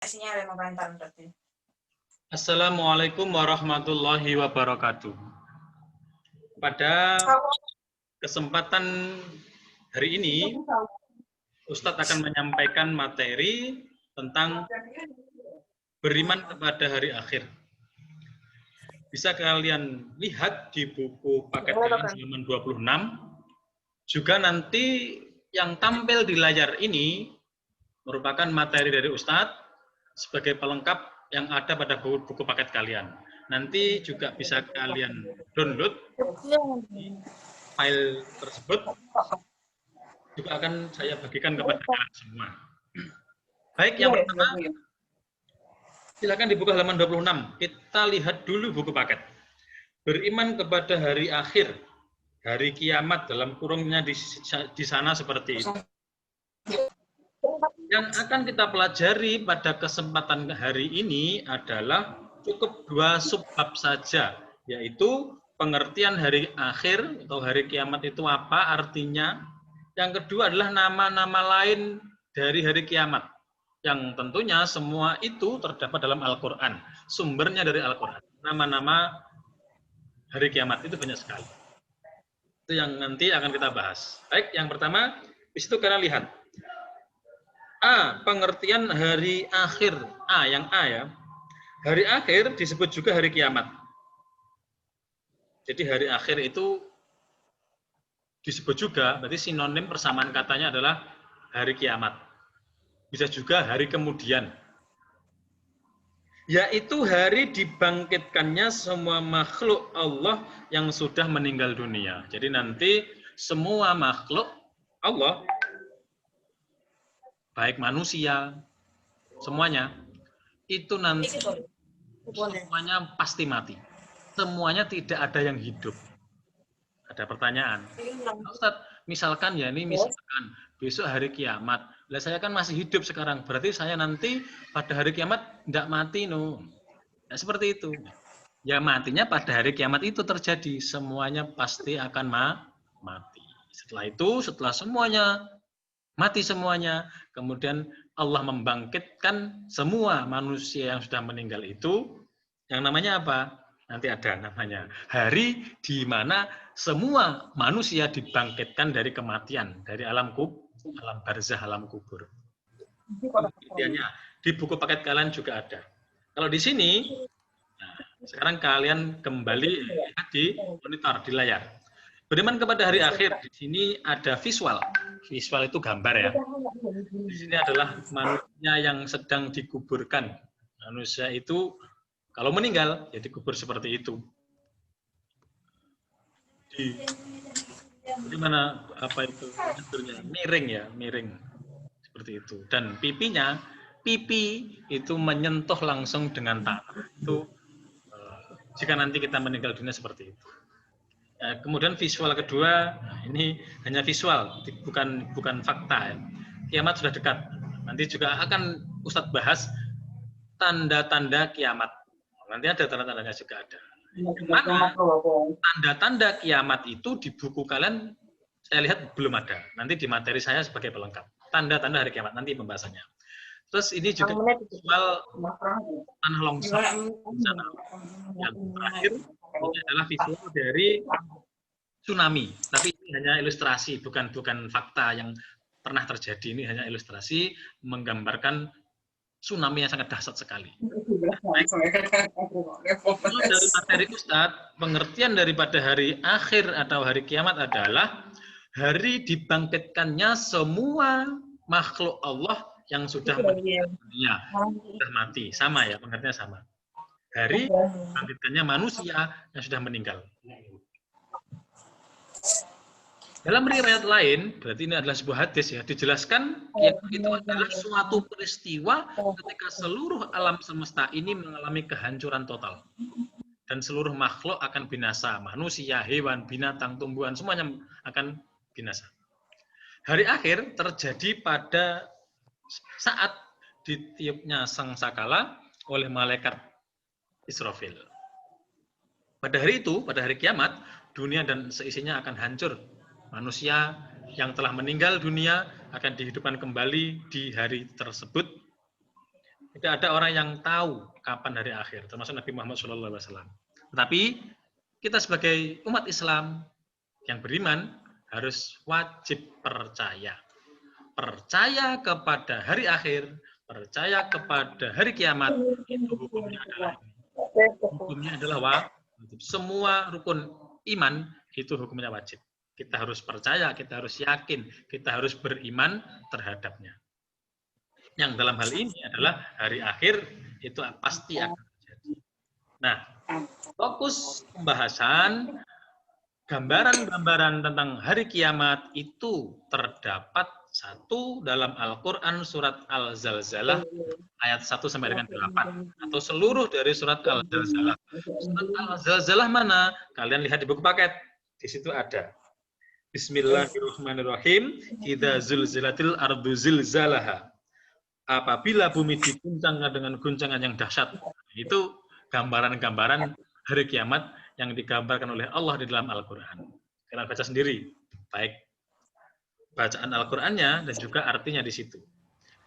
Sinyal yang memantar berarti. Assalamualaikum warahmatullahi wabarakatuh. Pada kesempatan hari ini, Ustadz akan menyampaikan materi tentang beriman kepada hari akhir. Bisa kalian lihat di buku paket halaman 26. Juga nanti yang tampil di layar ini merupakan materi dari Ustadz sebagai pelengkap yang ada pada buku paket kalian. Nanti juga bisa kalian download file tersebut, juga akan saya bagikan kepada kalian semua. Baik, yang pertama, silakan dibuka halaman 26. Kita lihat dulu buku paket. Beriman kepada hari akhir, hari kiamat, dalam kurungnya di sana seperti itu. Yang akan kita pelajari pada kesempatan hari ini adalah cukup 2 subbab saja, yaitu pengertian hari akhir atau hari kiamat itu apa artinya. Yang kedua adalah nama-nama lain dari hari kiamat, yang tentunya semua itu terdapat dalam Al-Quran, sumbernya dari Al-Quran. Nama-nama hari kiamat itu banyak sekali. Itu yang nanti akan kita bahas. Baik, yang pertama, di situ kalian lihat. A, pengertian hari akhir. A, yang A ya. Hari akhir disebut juga hari kiamat. Jadi hari akhir itu disebut juga, berarti sinonim persamaan katanya adalah hari kiamat. Bisa juga hari kemudian. Yaitu hari dibangkitkannya semua makhluk Allah yang sudah meninggal dunia. Jadi nanti semua makhluk Allah, baik manusia, semuanya, itu nanti semuanya pasti mati. Semuanya tidak ada yang hidup. Ada pertanyaan. Ustadz, misalkan ya ini misalkan besok hari kiamat. Lah saya kan masih hidup sekarang. Berarti saya nanti pada hari kiamat tidak mati no. Nah, seperti itu. Ya matinya pada hari kiamat itu terjadi. Semuanya pasti akan mati. Setelah itu, setelah semuanya mati semuanya, kemudian Allah membangkitkan semua manusia yang sudah meninggal itu, yang namanya apa? Nanti ada namanya. Hari di mana semua manusia dibangkitkan dari kematian, dari alam barzah, alam kubur. Pengertiannya di buku paket kalian juga ada. Kalau di sini, nah, sekarang kalian kembali lihat di monitor, di layar. Beriman kepada hari akhir, di sini ada visual. Visual itu gambar ya. Di sini adalah manusia yang sedang dikuburkan. Manusia itu kalau meninggal, ya dikubur seperti itu. Di mana apa itu? Miring ya, miring seperti itu. Dan pipinya, pipi itu menyentuh langsung dengan tanah. Itu jika nanti kita meninggal dunia seperti itu. Kemudian visual kedua, ini hanya visual, bukan fakta. Ya. Kiamat sudah dekat. Nanti juga akan Ustadz bahas tanda-tanda kiamat. Nanti ada tanda-tandanya juga ada. Yang mana tanda-tanda kiamat itu di buku kalian saya lihat belum ada. Nanti di materi saya sebagai pelengkap. Tanda-tanda hari kiamat nanti pembahasannya. Terus ini juga visual tanah longsor. Yang terakhir ini adalah visual dari tsunami. Tapi ini hanya ilustrasi, bukan fakta yang pernah terjadi. Ini hanya ilustrasi menggambarkan tsunami yang sangat dahsyat sekali. Kalau dari materi Ustadz, pengertian daripada hari akhir atau hari kiamat adalah hari dibangkitkannya semua makhluk Allah yang sudah meninggal dunia, sudah mati. Sama ya, pengertiannya sama. Hari dibangkitkannya manusia yang sudah meninggal. Dalam riwayat lain, berarti ini adalah sebuah hadis ya, dijelaskan kiamat itu adalah suatu peristiwa ketika seluruh alam semesta ini mengalami kehancuran total. Dan seluruh makhluk akan binasa, manusia, hewan, binatang, tumbuhan, semuanya akan binasa. Hari akhir terjadi pada saat ditiupnya sangkakala oleh malaikat Israfil. Pada hari itu, pada hari kiamat, dunia dan seisinya akan hancur. Manusia yang telah meninggal dunia akan dihidupkan kembali di hari tersebut. Tidak ada orang yang tahu kapan hari akhir, termasuk Nabi Muhammad SAW. Tetapi kita sebagai umat Islam yang beriman harus wajib percaya. Percaya kepada hari akhir, percaya kepada hari kiamat, itu hukumnya adalah ini. Hukumnya adalah wajib. Semua rukun iman itu hukumnya wajib. Kita harus percaya, kita harus yakin, kita harus beriman terhadapnya. Yang dalam hal ini adalah hari akhir itu pasti akan terjadi. Nah, fokus pembahasan gambaran-gambaran tentang hari kiamat itu terdapat satu dalam Al-Quran surat Al-Zalzalah ayat 1 sampai dengan 8 atau seluruh dari surat Al-Zalzalah. Surat Al-Zalzalah mana? Kalian lihat di buku paket. Di situ ada. Bismillahirrahmanirrahim. Idza zulzilatil ardu zilzalaha. Apabila bumi diguncangkan dengan guncangan yang dahsyat. Itu gambaran-gambaran hari kiamat yang digambarkan oleh Allah di dalam Al-Quran. Kalian baca sendiri. Baik bacaan Al-Qur'annya dan juga artinya di situ.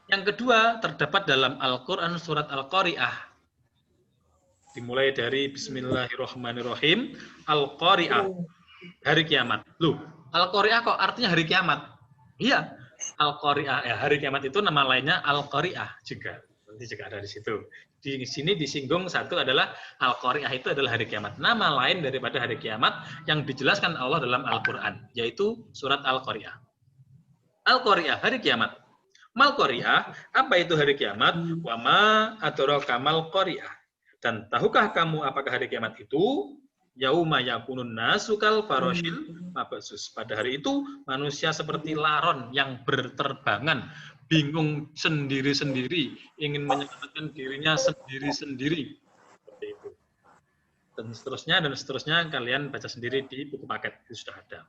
Yang kedua terdapat dalam Al-Qur'an surat Al-Qari'ah. Dimulai dari Bismillahirrahmanirrahim, Al-Qari'ah, hari kiamat. Loh, Al-Qari'ah kok artinya hari kiamat? Iya, Al-Qari'ah, ya, hari kiamat itu nama lainnya Al-Qari'ah juga. Nanti juga ada di situ. Di sini disinggung satu adalah Al-Qari'ah itu adalah hari kiamat. Nama lain daripada hari kiamat yang dijelaskan Allah dalam Al-Qur'an, yaitu surat Al-Qari'ah. Al-Qari'ah, hari kiamat. Mal Qari'ah, apa itu hari kiamat? Wa ma adraka mal Qari'ah. Dan tahukah kamu apakah hari kiamat itu? Yauma yakunun nasu kal farashil mabsus. Pada hari itu manusia seperti laron yang berterbangan, bingung sendiri-sendiri, ingin menyelamatkan dirinya sendiri-sendiri. Seperti itu. Dan seterusnya kalian baca sendiri di buku paket, itu sudah ada.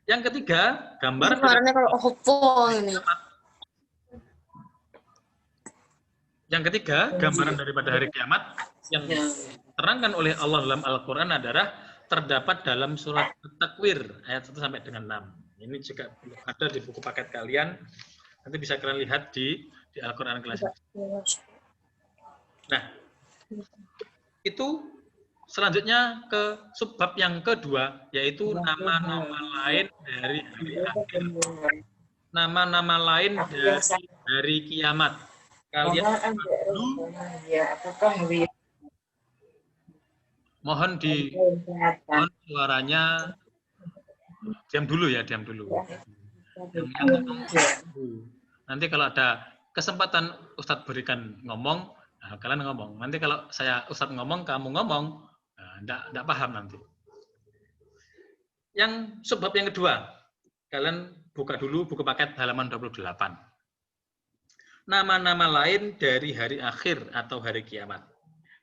Yang ketiga, gambar Yang ketiga, gambaran daripada hari kiamat yang diterangkan oleh Allah dalam Al-Quran adalah terdapat dalam surat At-Takwir ayat 1 sampai dengan 6. Ini juga ada di buku paket kalian. Nanti bisa kalian lihat di Al-Quran kelas. Nah, itu selanjutnya ke subbab yang kedua, yaitu nama-nama lain dari hari akhir. Nama-nama lain dari hari kiamat. Kalian dulu mohon suaranya diam dulu ya, diam dulu. Nanti kalau ada kesempatan Ustadz berikan ngomong, nah, kalian ngomong. Nanti kalau saya Ustadz ngomong, kamu ngomong, nah, enggak paham nanti. Yang sebab yang kedua, kalian buka dulu buku paket halaman 28. Nama-nama lain dari hari akhir atau hari kiamat.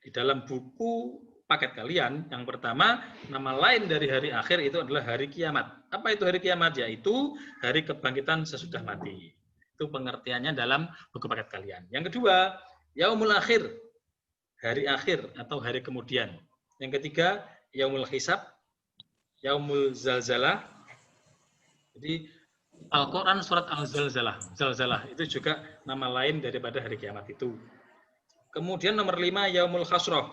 Di dalam buku paket kalian, yang pertama, nama lain dari hari akhir itu adalah hari kiamat. Apa itu hari kiamat? Yaitu hari kebangkitan sesudah mati. Itu pengertiannya dalam buku paket kalian. Yang kedua, yaumul akhir, hari akhir atau hari kemudian. Yang ketiga, yaumul hisab, yaumul zalzalah. Jadi Al-Quran surat Al-Zalzalah. Zalzalah itu juga nama lain daripada hari kiamat itu. Kemudian nomor 5, Yaumul Khasrah.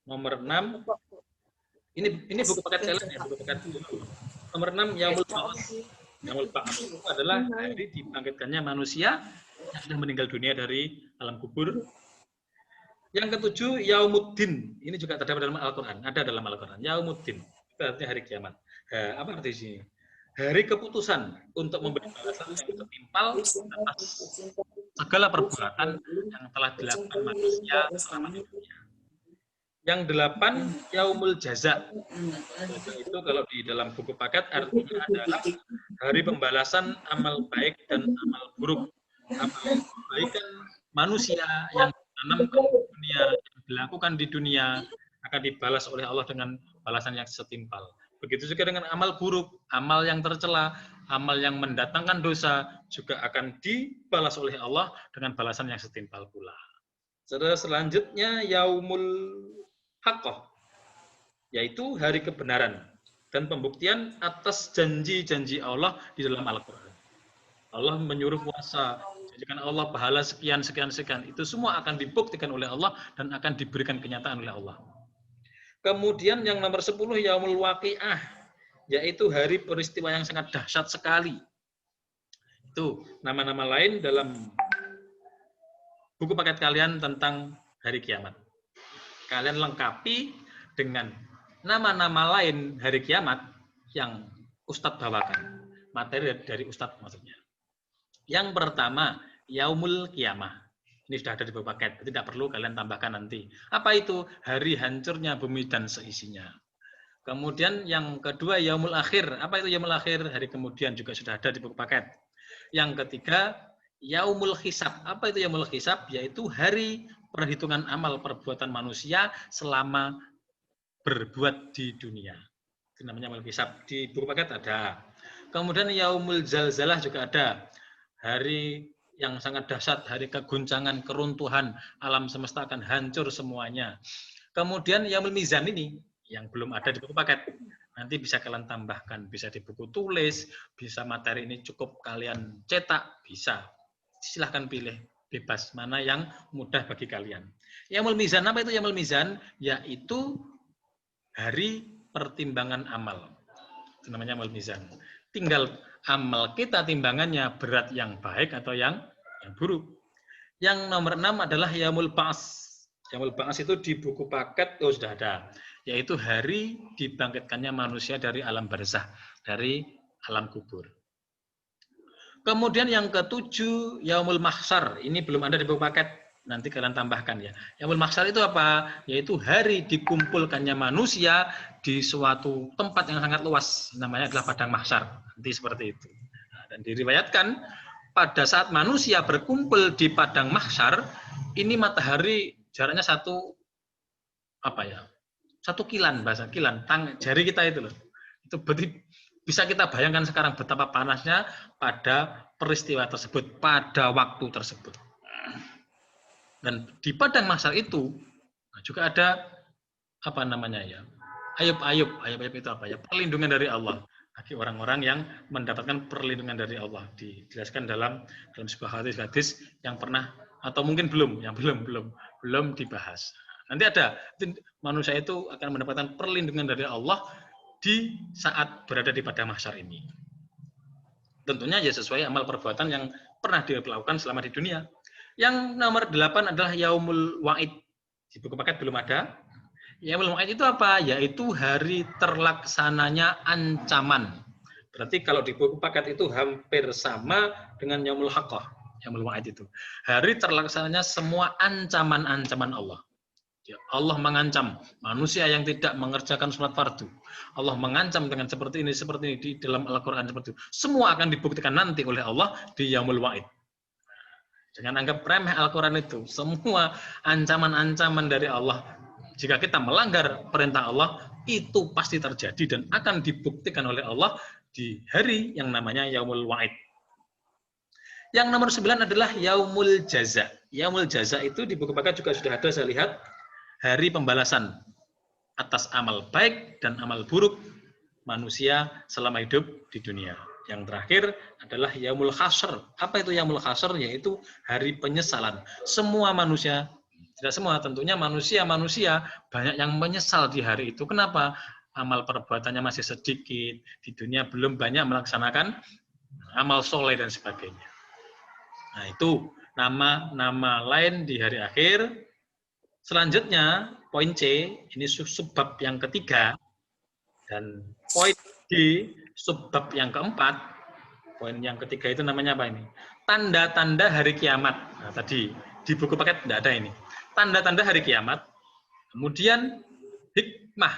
Nomor 6, ini buku paket kalian ya, buku paket dulu. Nomor 6, Yaumul Ba'ats. Yaumul Ba'ats itu adalah hari dibangkitkannya manusia yang sudah meninggal dunia dari alam kubur. Yang ketujuh, Yaumuddin. Ini juga terdapat dalam Al-Quran. Ada dalam Al-Quran. Yaumuddin. Itu artinya hari kiamat. Apa arti sini? Hari keputusan untuk memberi balasan yang setimpal atas segala perbuatan yang telah dilakukan manusia selama hidupnya. Yang 8, Yaumul Jaza. Itu kalau di dalam buku paket artinya adalah hari pembalasan amal baik dan amal buruk. Amal kebaikan manusia yang ditanamkan di dunia, yang dilakukan di dunia akan dibalas oleh Allah dengan balasan yang setimpal. Begitu juga dengan amal buruk, amal yang tercela, amal yang mendatangkan dosa juga akan dibalas oleh Allah dengan balasan yang setimpal pula. Selanjutnya Yaumul Haqqah, yaitu hari kebenaran dan pembuktian atas janji-janji Allah di dalam Al-Quran. Allah menyuruh puasa, Jika Allah pahala sekian, sekian, sekian. Itu semua akan dibuktikan oleh Allah dan akan diberikan kenyataan oleh Allah. Kemudian yang nomor 10, Yaumul Waqi'ah, yaitu hari peristiwa yang sangat dahsyat sekali. Itu nama-nama lain dalam buku paket kalian tentang hari kiamat. Kalian lengkapi dengan nama-nama lain hari kiamat yang Ustadz bawakan. Materi dari Ustadz maksudnya. Yang pertama, Yaumul Qiyamah. Ini sudah ada di buku paket, tidak perlu kalian tambahkan nanti. Apa itu? Hari hancurnya bumi dan seisinya. Kemudian yang kedua, Yaumul Akhir. Apa itu Yaumul Akhir? Hari kemudian juga sudah ada di buku paket. Yang ketiga, Yaumul Hisab. Apa itu Yaumul Hisab? Yaitu hari perhitungan amal perbuatan manusia selama berbuat di dunia. Itu namanya Yaumul Hisab. Di buku paket ada. Kemudian Yaumul Zalzalah juga ada. Hari yang sangat dahsyat, hari keguncangan, keruntuhan, alam semesta akan hancur semuanya. Kemudian Yaumul Mizan ini, yang belum ada di buku paket. Nanti bisa kalian tambahkan, bisa di buku tulis, bisa materi ini cukup kalian cetak, bisa. Silahkan pilih, bebas, mana yang mudah bagi kalian. Yaumul Mizan, apa itu Yaumul Mizan? Yaitu hari pertimbangan amal. Itu namanya Yaumul Mizan. Tinggal amal kita timbangannya berat yang baik atau yang buruk. Yang nomor 6 adalah Yaumul Ba'ats. Yaumul Ba'ats itu di buku paket sudah ada, yaitu hari dibangkitkannya manusia dari alam barzah, dari alam kubur. Kemudian yang ketujuh, Yaumul Mahsyar. Ini belum ada di buku paket, nanti kalian tambahkan ya. Yaumul Mahsyar itu apa? Yaitu hari dikumpulkannya manusia di suatu tempat yang sangat luas, namanya adalah padang mahsyar. Nanti seperti itu. Nah, dan diriwayatkan pada saat manusia berkumpul di padang mahsyar, ini matahari jaraknya satu kilan, bahasa kilan, jari kita itu loh. Itu berarti bisa kita bayangkan sekarang betapa panasnya pada peristiwa tersebut, pada waktu tersebut. Dan di padang mahsyar itu juga ada ayub itu apa ya? Perlindungan dari Allah bagi orang-orang yang mendapatkan perlindungan dari Allah. Dijelaskan dalam sebuah hadis yang pernah atau mungkin belum dibahas. Nanti ada, manusia itu akan mendapatkan perlindungan dari Allah di saat berada di padang mahsyar ini. Tentunya ya sesuai amal perbuatan yang pernah dilakukan selama di dunia. Yang nomor 8 adalah Yaumul Wa'id. Di buku paket belum ada. Yaumul Wa'id itu apa? Yaitu hari terlaksananya ancaman. Berarti kalau di buku paket itu hampir sama dengan Yaumul Haqqah. Yaumul Wa'id itu. Hari terlaksananya semua ancaman-ancaman Allah. Allah mengancam manusia yang tidak mengerjakan sholat fardu. Allah mengancam dengan seperti ini di dalam Al-Quran seperti itu. Semua akan dibuktikan nanti oleh Allah di Yaumul Wa'id. Jangan anggap remeh Al-Quran itu. Semua ancaman-ancaman dari Allah, jika kita melanggar perintah Allah, itu pasti terjadi dan akan dibuktikan oleh Allah di hari yang namanya Yaumul Wa'id. Yang nomor 9 adalah Yaumul Jaza. Yaumul Jaza itu di buku paket juga sudah ada, saya lihat. Hari pembalasan atas amal baik dan amal buruk manusia selama hidup di dunia. Yang terakhir adalah Yaumul Hasyr. Apa itu Yaumul Hasyr? Yaitu hari penyesalan. Semua manusia, tidak semua, tentunya manusia banyak yang menyesal di hari itu. Kenapa? Amal perbuatannya masih sedikit, di dunia belum banyak melaksanakan amal soleh dan sebagainya. Nah, itu nama-nama lain di hari akhir. Selanjutnya, poin C, ini subbab yang ketiga, dan poin D, subbab yang keempat. Poin yang ketiga itu namanya apa ini? Tanda-tanda hari kiamat. Nah, tadi di buku paket tidak ada ini. Tanda-tanda hari kiamat. Kemudian hikmah,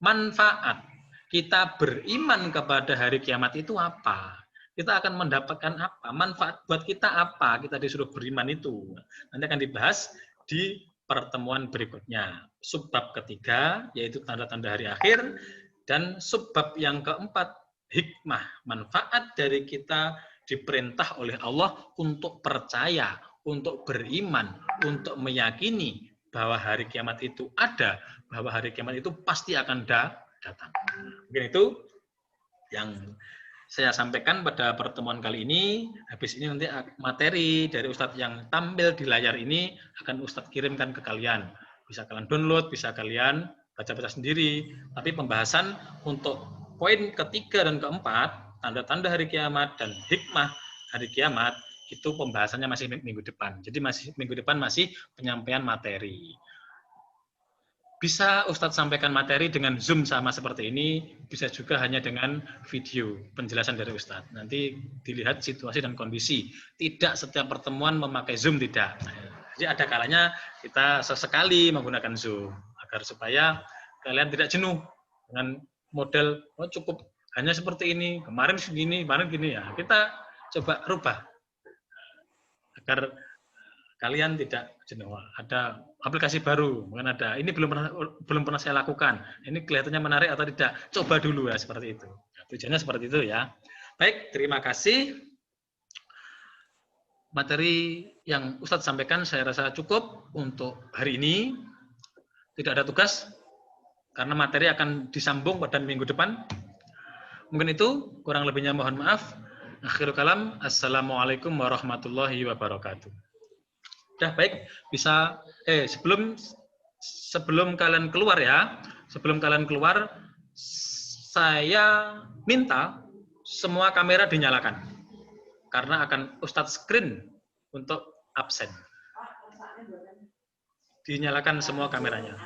manfaat. Kita beriman kepada hari kiamat itu apa? Kita akan mendapatkan apa? Manfaat buat kita apa? Kita disuruh beriman itu. Nanti akan dibahas di pertemuan berikutnya. Subbab ketiga, yaitu tanda-tanda hari akhir, dan subbab yang keempat, hikmah, manfaat dari kita diperintah oleh Allah untuk percaya, untuk beriman, untuk meyakini bahwa hari kiamat itu ada, bahwa hari kiamat itu pasti akan datang. Mungkin itu yang saya sampaikan pada pertemuan kali ini. Habis ini nanti materi dari Ustadz yang tampil di layar ini akan Ustadz kirimkan ke kalian. Bisa kalian download, bisa kalian baca-baca sendiri. Tapi pembahasan untuk poin ketiga dan keempat, tanda-tanda hari kiamat dan hikmah hari kiamat, itu pembahasannya masih minggu depan. Jadi minggu depan masih penyampaian materi. Bisa Ustadz sampaikan materi dengan Zoom sama seperti ini, bisa juga hanya dengan video penjelasan dari Ustadz. Nanti dilihat situasi dan kondisi. Tidak setiap pertemuan memakai Zoom, tidak. Jadi ada kalanya kita sesekali menggunakan Zoom, agar supaya kalian tidak jenuh dengan model, oh cukup hanya seperti ini, kemarin segini, kemarin gini ya. Kita coba rubah, agar kalian tidak jenuh. Ada aplikasi baru, mungkin ada. Ini belum pernah saya lakukan. Ini kelihatannya menarik atau tidak? Coba dulu ya, seperti itu. Tujuannya seperti itu ya. Baik, terima kasih. Materi yang Ustadz sampaikan saya rasa cukup untuk hari ini. Tidak ada tugas karena materi akan disambung pada minggu depan. Mungkin itu, kurang lebihnya mohon maaf. Akhirul kalam, assalamualaikum warahmatullahi wabarakatuh. Udah baik, bisa sebelum kalian keluar ya, saya minta semua kamera dinyalakan karena akan Ustadz screen untuk absen. Dinyalakan semua kameranya.